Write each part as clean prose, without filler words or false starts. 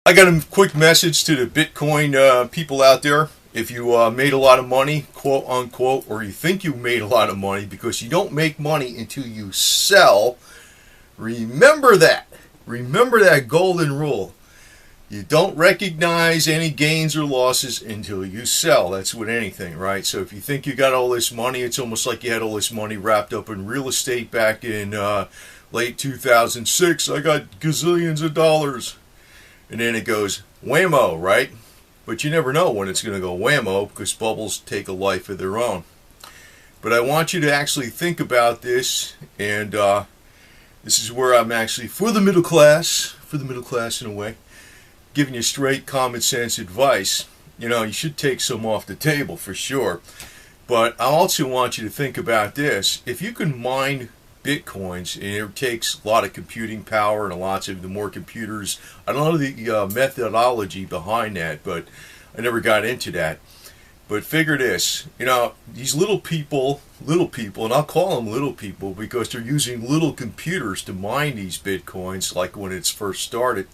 I got a quick message to the Bitcoin people out there. If you made a lot of money, quote unquote, or you think you made a lot of money, because you don't make money until you sell, remember that. Remember that golden rule. You don't recognize any gains or losses until you sell. That's with anything, right? So if you think you got all this money, it's almost like you had all this money wrapped up in real estate back in late 2006. I got gazillions of dollars. And then it goes whammo, right? But you never know when it's going to go whammo, because bubbles take a life of their own. But I want you to actually think about this, and this is where I'm actually for the middle class in a way, giving you straight common sense advice. You know, you should take some off the table for sure. But I also want you to think about this. If you can mine Bitcoins, and it takes a lot of computing power and lots of the more computers. I don't know the methodology behind that, but I never got into that. But figure this, you know, these little people, and I'll call them little people because they're using little computers to mine these Bitcoins, like when it's first started.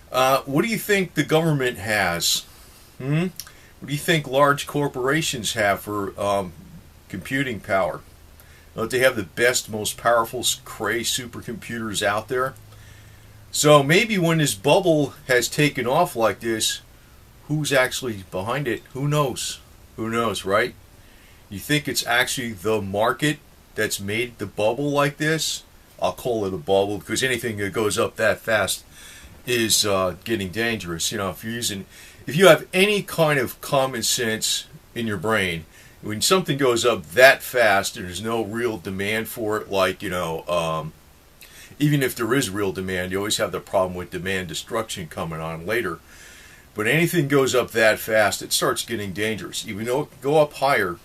What do you think the government has? What do you think large corporations have for computing power? Don't they have the best, most powerful, cray supercomputers out there? So maybe when this bubble has taken off like this, who's actually behind it? Who knows? Who knows, right? You think it's actually the market that's made the bubble like this? I'll call it a bubble because anything that goes up that fast is getting dangerous. You know, if you have any kind of common sense in your brain, when something goes up that fast and there's no real demand for it, like, you know, even if there is real demand, you always have the problem with demand destruction coming on later. But anything goes up that fast, it starts getting dangerous, even though it can go up higher.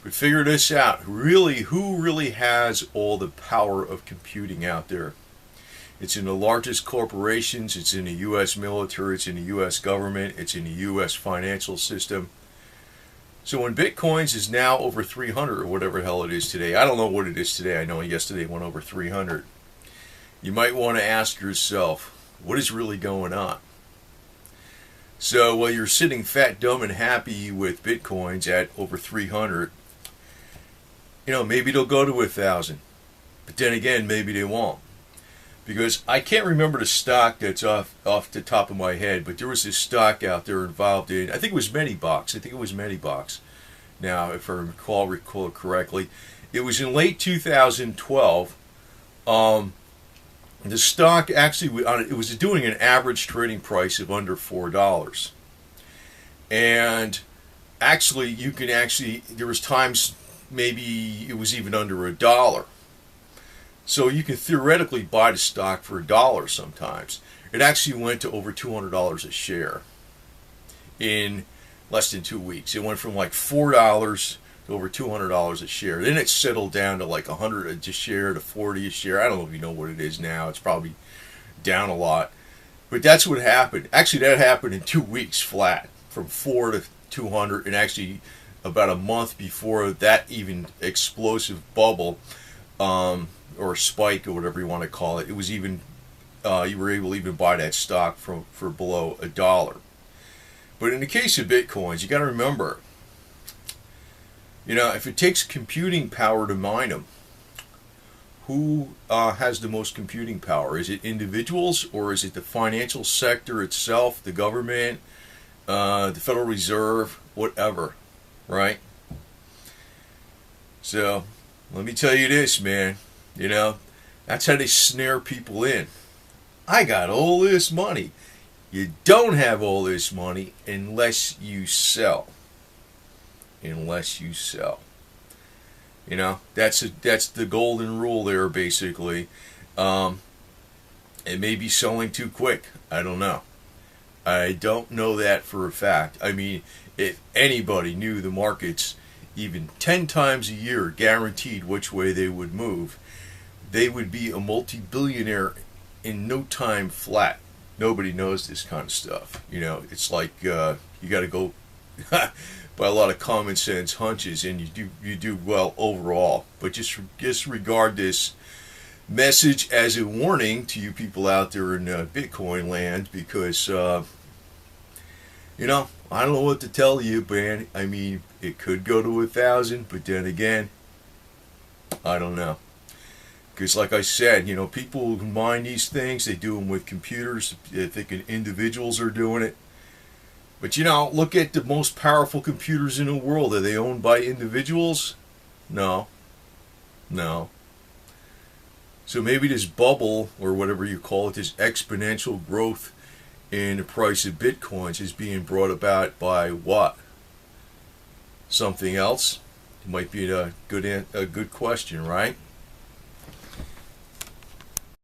But figure this out. Really, who really has all the power of computing out there? It's in the largest corporations, it's in the U.S. military, it's in the U.S. government, it's in the U.S. financial system. So when Bitcoins is now over 300 or whatever the hell it is today, I don't know what it is today. I know yesterday it went over 300. You might want to ask yourself, what is really going on? So while you're sitting fat, dumb, and happy with Bitcoins at over 300, you know, maybe they'll go to 1,000. But then again, maybe they won't. Because I can't remember the stock that's off the top of my head, but there was this stock out there involved in, I think it was Medibox. Now, if I recall correctly, it was in late 2012. The stock actually, it was doing an average trading price of under $4. And actually, there was times maybe it was even under $1. So you can theoretically buy the stock for $1 sometimes. It actually went to over $200 a share in less than 2 weeks. It went from like $4 to over $200 a share. Then it settled down to like $100 a share to $40 a share. I don't know if you know what it is now. It's probably down a lot. But that's what happened. Actually, that happened in 2 weeks flat, from 4 to 200, and actually about a month before that even explosive bubble, or spike, or whatever you want to call it. It was even you were able to even buy that stock for below $1. But in the case of Bitcoins, you got to remember, you know, if it takes computing power to mine them, who has the most computing power? Is it individuals, or is it the financial sector itself, the government, the Federal Reserve, whatever, right? So let me tell you this, man. You know, that's how they snare people in. I got all this money. You don't have all this money unless you sell. Unless you sell. You know, that's the golden rule there, basically. It may be selling too quick. I don't know. I don't know that for a fact. I mean, if anybody knew the markets even 10 times a year guaranteed which way they would move, they would be a multi-billionaire in no time flat. Nobody knows this kind of stuff. You know, it's like you got to go by a lot of common sense hunches, and you do well overall. But just regard this message as a warning to you people out there in Bitcoin land, because I don't know what to tell you, man. I mean, it could go to 1,000, but then again, I don't know. Because like I said, people who mine these things, they do them with computers. They're thinking individuals are doing it. But look at the most powerful computers in the world. Are they owned by individuals? No. No. So maybe this bubble, or whatever you call it, this exponential growth in the price of Bitcoins is being brought about by what? Something else? It might be a good question, right?